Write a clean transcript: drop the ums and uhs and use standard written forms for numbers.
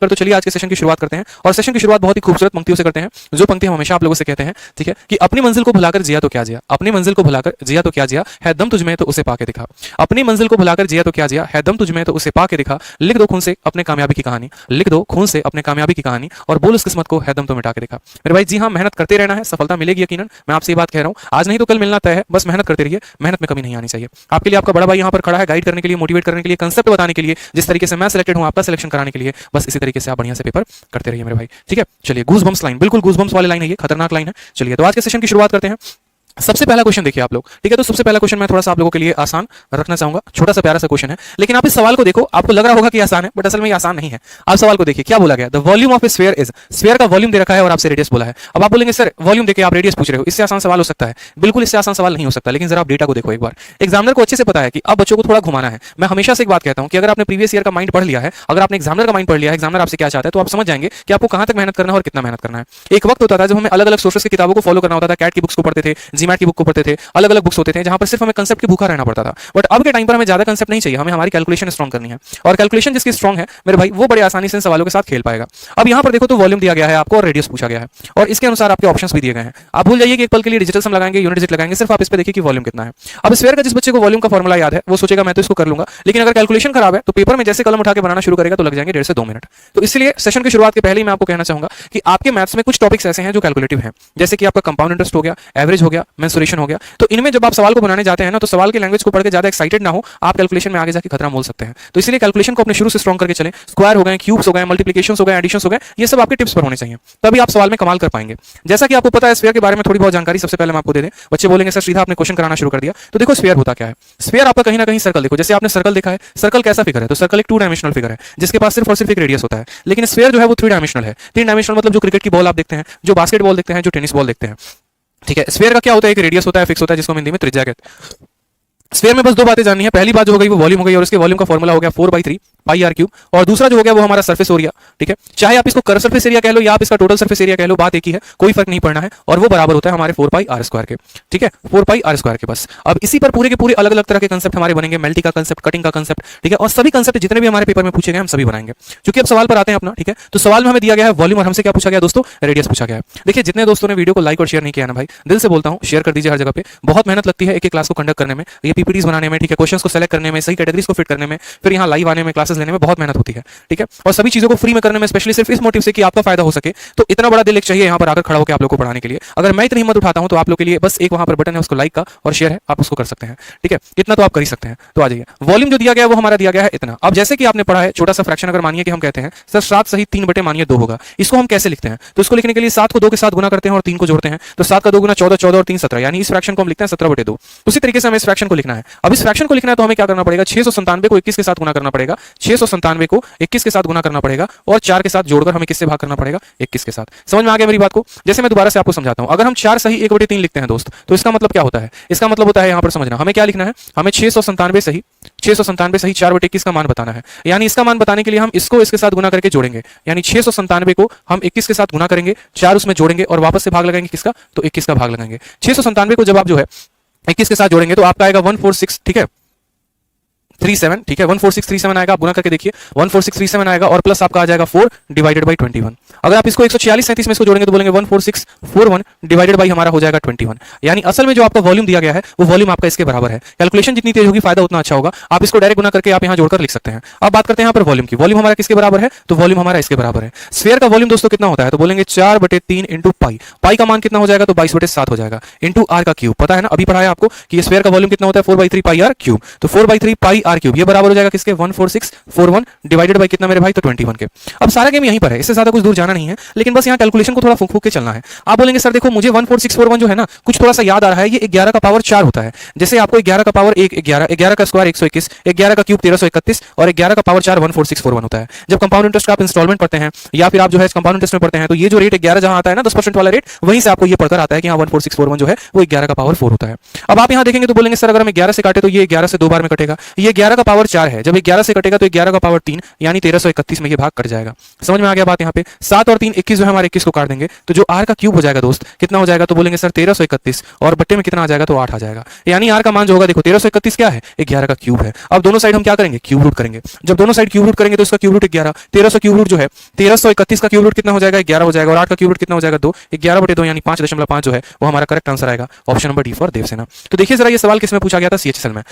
पर तो चलिए आज के सेशन की शुरुआत करते हैं और सेशन की शुरुआत बहुत ही खूबसूरत पंक्तियों से करते हैं, जो पंक्ति हम हमेशा आप लोगों से कहते हैं, ठीक है, कि अपनी मंजिल को भुलाकर जिया तो क्या जिया, अपनी मंजिल को भुलाकर जिया तो क्या जिया, है दम तुझमें तो उसे पाके दिखा। अपनी मंजिल को भुलाकर जिया तो क्या जिया, है दम तुझमें तो उसे पाके दिखा। लिख दो खून से अपने कामयाबी की कहानी, लिख दो खून से अपने कामयाबी की कहानी और बोल उस किस्मत को, है दम तो मिटा के दिखा। मेरे भाई जी हाँ, मेहनत करते रहना है, सफलता मिलेगी यकीनन। मैं आपसे ये बात कह रहा हूँ, आज नहीं तो कल मिलना तय है, बस मेहनत करते रहिए, मेहनत में कमी नहीं आनी चाहिए। आपके लिए आपका बड़ा भाई यहाँ पर खड़ा है, गाइड करने के लिए, मोटिवेट करने के लिए, कंसेप्ट बताने के लिए, जिस तरीके से मैं सिलेक्टेड हूँ आपका सिलेक्शन कराने के लिए। बस इसी तरीके से आप बढ़िया से पेपर करते रहिए मेरे भाई, ठीक है। चलिए, गूज़बम्प्स लाइन, बिल्कुल गूज़बम्प्स वाली लाइन है, ये खतरनाक लाइन है। चलिए तो आज के सेशन की शुरुआत करते हैं। सबसे पहला क्वेश्चन देखिए आप लोग, ठीक है। तो सबसे पहला क्वेश्चन मैं थोड़ा सा आप लोगों के लिए आसान रखना चाहूंगा, छोटा सा प्यारा सा क्वेश्चन है, लेकिन आप इस सवाल को देखो, आपको लग रहा होगा कि आसान है, बट असल में ये आसान नहीं है। आप सवाल को देखिए, क्या बोला गया, the volume of A sphere is, sphere का वॉल्यूम दे रखा है और आपसे रेडियस बोला है। अब आप बोलेंगे सर वॉल्यूम देके आप रेडियस पूछ रहे हो, इससे आसान सवाल हो सकता है? बिल्कुल इससे आसान सवाल नहीं हो सकता, लेकिन जरा आप डेटा को देखो एक बार। एग्जामिनर को अच्छे से पता है कि अब बच्चों को थोड़ा घुमाना है। मैं हमेशा से एक बात कहता हूं कि अगर आपने प्रीवियस ईयर का माइंड पढ़ लिया है, अगर आपने एग्जामिनर का माइंड पढ़ लिया है, एग्जामिनर आपसे क्या चाहता है, तो आप समझ जाएंगे कि आपको कहां तक मेहनत करना है और कितना मेहनत करना है। एक वक्त होता था जब हमें अलग अलग सोर्सेस की किताबों को फॉलो करना होता था, कैट की बुक्स को पढ़ते थे, जीमैट की बुक को पढ़ते थे, अलग अलग बुक्स होते थे जहां पर सिर्फ हमें कंसेप्ट की भूखा रहना पड़ता था। बट अब के टाइम पर हमें ज्यादा कंसेप्ट नहीं चाहिए, हमें हमारी कैलकुलेशन स्ट्रॉन्ग करनी है, और कैलकुलेशन जिसकी स्ट्रॉन्ग है मेरे भाई, वो बड़े आसानी से सवालों के साथ खेल पाएगा। अब यहां पर देखो तो वॉल्यूम दिया गया है आपको और रेडियस पूछा गया है, और इसके अनुसार आपके ऑप्शंस भी दिए गए हैं। आप भूल जाइए कि एक पल के लिए डिजिटल सम लगाएंगे, यूनिट डिजिट लगाएंगे, सिर्फ आप इस पे देखिए कि वॉल्यूम कितना है। अब स्फीयर का जिस बच्चे को वॉल्यूम का फॉर्मुला याद है वो सोचेगा मैं तो इसको कर लूंगा, लेकिन अगर कैलकुलेशन खराब है तो पेपर में जैसे कलम उठा के बनाना शुरू करेगा तो लग जाएंगे 1.5 से 2 मिनट। तो इसलिए सेशन की शुरुआत के पहले ही मैं आपको कहना चाहूंगा कि आपके मैथ्स में कुछ टॉपिक्स ऐसे हैं जो कैलकुलेटिव हैं, जैसे कि आपका कंपाउंड इंटरेस्ट हो गया, एवरेज हो गया, मेंसुरेशन हो गया। तो इनमें जब आप सवाल को बनाने जाते हैं ना, तो सवाल की लैंग्वेज को पढ़ के ज्यादा एक्साइटेड ना हो, आप कैलकुलेशन में आगे जाके खतरा मोल सकते हैं। तो इसलिए कैलकुलेशन को अपने शुरू से स्ट्रॉन्ग करके चलें। स्क्वायर हो गए, क्यूब्स हो गए, मल्टीप्लिकेशंस हो गए, एडिशंस हो गए, ये सब आपके टिप्स पर होने चाहिए, तभी आप सवाल में कमाल कर पाएंगे। जैसा कि आपको पता है स्फीयर के बारे में थोड़ी बहुत जानकारी सबसे पहले मैं आपको दे दें। बच्चे बोलेंगे सर सीधा आपने क्वेश्चन कराना शुरू कर दिया। तो देखो स्फीयर होता क्या है। स्फीयर आपका कहीं ना कहीं सर्कल, देखो जैसे आपने सर्कल देखा है, सर्कल कैसा फिगर है, तो सर्कल एक 2 डायमेंशनल फिगर है जिसके पास सिर्फ और सिर्फ एक रेडियस होता है। लेकिन स्फीयर जो है वो 3 डायमेंशनल है। 3 डायमेंशनल मतलब जो क्रिकेट की बॉल आप देखते हैं, जो बास्केटबॉल देखते हैं, जो टेनिस बॉल देखते हैं, ठीक है। स्फीयर का क्या होता है, एक रेडियस होता है, फिक्स होता है, जिसको हम हिंदी में त्रिज्या कहते हैं। स्फीयर में बस 2 बातें जाननी है। पहली बात जो हो गई वो वॉल्यूम हो गई, और उसके वॉल्यूम का फॉर्मूला हो गया 4/3 पाई आर क्यूब, और दूसरा जो हो गया वो हमारा सरफेस एरिया, ठीक है। चाहे आप इसको कर्व सरफेस एरिया कह लो या आप इसका टोटल सरफेस एरिया कह लो, बात एक ही है, कोई फर्क नहीं पड़ना है, और वो बराबर होता है हमारे 4πr² के, ठीक है, 4πr² के बस। अब इसी पर पूरे के पूरे अलग अलग तरह के कंसेप्ट हमारे बनेंगे, मेल्टी का कंसेप्ट, कटिंग का कंसेप्ट, ठीक है, और सभी कंसेप्ट जितने भी हमारे पेपर में पूछे गए हम सभी बनाएंगे। क्योंकि अब सवाल पर आते हैं अपना, ठीक है। तो सवाल में हमें दिया गया है वॉल्यूम और हमसे क्या पूछा गया दोस्तों, रेडियस पूछा गया है। देखिए जितने दोस्तों ने वीडियो को लाइक और शेयर नहीं किया ना भाई, दिल से बोलता हूं शेयर कर दीजिए हर जगह पे। बहुत मेहनत लगती है एक एक क्लास को कंडक्ट करने में, ये पीपीटीज बनाने में, ठीक है, क्वेश्चंस को सेलेक्ट करने में, सही कैटेगरीज को फिट करने में, फिर यहाँ लाइव आने में, क्लासेस लेने में बहुत मेहनत होती है, ठीक है। और सभी चीजों को फ्री में करने में, स्पेशली सिर्फ इस मोटिव से कि आपका फायदा हो सके। तो इतना बड़ा दिल एक चाहिए यहाँ पर आकर खड़ा होकर आप लोगों को पढ़ाने के लिए। अगर मैं इतनी हिम्मत उठाता हूं तो आप लोगों के लिए बस एक वहां पर बटन है, उसको लाइक का और शेयर है, आप उसको कर सकते हैं, ठीक है। इतना तो आप कर ही सकते हैं। तो आ जाइए, वॉल्यूम जो दिया गया है वो हमारा दिया गया है इतना। अब जैसे कि आपने पढ़ा है छोटा सा फ्रैक्शन, अगर मानिए कि हम कहते हैं सर 7 सही 3 बटे मानिए 2 होगा, इसको हम कैसे लिखते हैं? तो इसको लिखने के लिए 7 को 2 के साथ गुना करते हैं और 3 को जोड़ते हैं, तो 7 का 2 गुना 14, 14 और 3 17, यानी इस फ्रैक्शन को हम लिखते हैं 17/2। उसी तरीके से हमें इस फ्रैक्शन को लिखना है। अब इस फ्रैक्शन को लिखना है तो हमें क्या करना पड़ेगा, 697 को 21 के साथ गुना करना पड़ेगा, 697 को 21 के साथ गुना करना पड़ेगा, और 4 के साथ जोड़कर हमें किससे भाग करना पड़ेगा, 21 के साथ। समझ में आ गया मेरी बात को? जैसे मैं दोबारा से आपको समझाता हूं। अगर हम 4 सही 1/3 लिखते हैं दोस्त, तो इसका मतलब क्या होता है? इसका मतलब होता है यहां पर समझना, हमें क्या लिखना है, हमें 697 सही 4/21 का मान बताना है। यानी इसका मान बताने के लिए हम इसको इसके साथ गुना करके जोड़ेंगे, यानी 697 को हम 21 के साथ गुना करेंगे, 4 उसमें जोड़ेंगे और वापस से भाग लगाएंगे किसका, तो 21 का भाग लगाएंगे। 697 को जब आप जो है 21 के साथ जोड़ेंगे तो आपका आएगा 146, ठीक है, 37, ठीक है, 14637 आएगा। आप गुना करके देखिए 14637 आएगा, और प्लस आपका आ जाएगा 4/21। अगर आप इसको 146-37 में इसको जोड़ेंगे तो बोलेंगे 14641 डिवाइडेड बाई हमारा हो जाएगा 21। यानी असल में जो आपका वॉल्यूम दिया गया है वो वॉल्यूम आपका इसके बराबर है। कैलकुलेशन जितनी तेज होगी फायदा उतना अच्छा होगा। आप इसको डायरेक्ट गुना करके आप यहां जोड़कर लिख सकते हैं। अब बात करते हैं यहाँ पर वॉल्यूम की। वॉल्यूम हमारा किसके बराबर है, तो वॉल्यूम हमारा इसके बराबर है। स्फीयर का वॉल्यूम दोस्तों कितना होता है, तो बोलेंगे 4/3 इंटू पाई। पाई का मान कितना हो जाएगा, तो 22/7 हो जाएगा, इंटू आर का क्यूब। पता है ना, अभी पढ़ा है आपको कि स्फीयर का वॉल्यूम कितना होता है, 4/3 पाई आर क्यूब। तो 4/3 पाई आर क्यूब ये बराबर हो जाएगा किसके, 14641 डिवाइडेड बाई कितना मेरे भाई, तो 21 के। अब सारा गेम यहीं पर है, इससे ज्यादा कुछ दूर जाना नहीं है, लेकिन बस यहाँ कैलकुलेशन को थोड़ा फूक फूक के चलना है। आप बोलेंगे सर देखो मुझे 14641 जो है ना कुछ थोड़ा सा याद आ रहा है, ये 11 का पावर 4 होता है। जैसे आपको 11 का पावर 1 11, 11 का स्क्वायर 121, 11 का क्यूब 1331 और 11 का पावर 4 14641 होता है। जब कंपाउंड इंटरेस्ट का आप इंस्टॉलमेंट पढ़ते हैं या फिर आप जो है कंपाउंड इंटरेस्ट में पढ़ते हैं, तो ये जो रेट 11 जहां आता है ना 10% वाला रेट, वहीं से आपको ये पढ़कर आता है कि हाँ 14641 जो है वो 11 का पावर 4 होता है। अब आप यहाँ देखेंगे तो बोलेंगे सर अगर हम 11 से काटे तो ये 11 से 2 बार में कटेगा, ये 11 का पावर 4 है, जब 11 से कटेगा तो 11 का पावर 3 यानी 1331 में ये भाग कट जाएगा। समझ में आ गया बात यहाँ पे। 7 और 3 21 जो है हमारे 21 को काट देंगे तो जो r का क्यूब हो जाएगा दोस्त कितना हो जाएगा, तो बोलेंगे सर 1331 और बट्टे में कितना आ जाएगा, तो 8 आ जाएगा। यानी r का मान जो होगा देखो 1331 क्या है, 11 का क्यूब है। अब दोनों साइड हम क्या करेंगे, क्यूब रूट करेंगे। जब दोनों साइड क्यूब रूट करेंगे तो इसका क्यूब रूट 11, 1300 क्यूब रूट जो है 1331 का क्यूब रूट कितना हो जाएगा, 11 हो जाएगा, और 8 का क्यूब रूट कितना हो जाएगा 2, 11/2 यानी 5.5 जो है वो हमारा करेक्ट आंसर आएगा। Option number D for Devasena. तो देखिए जरा ये सवाल किसमें पूछा गया था, CHSL में।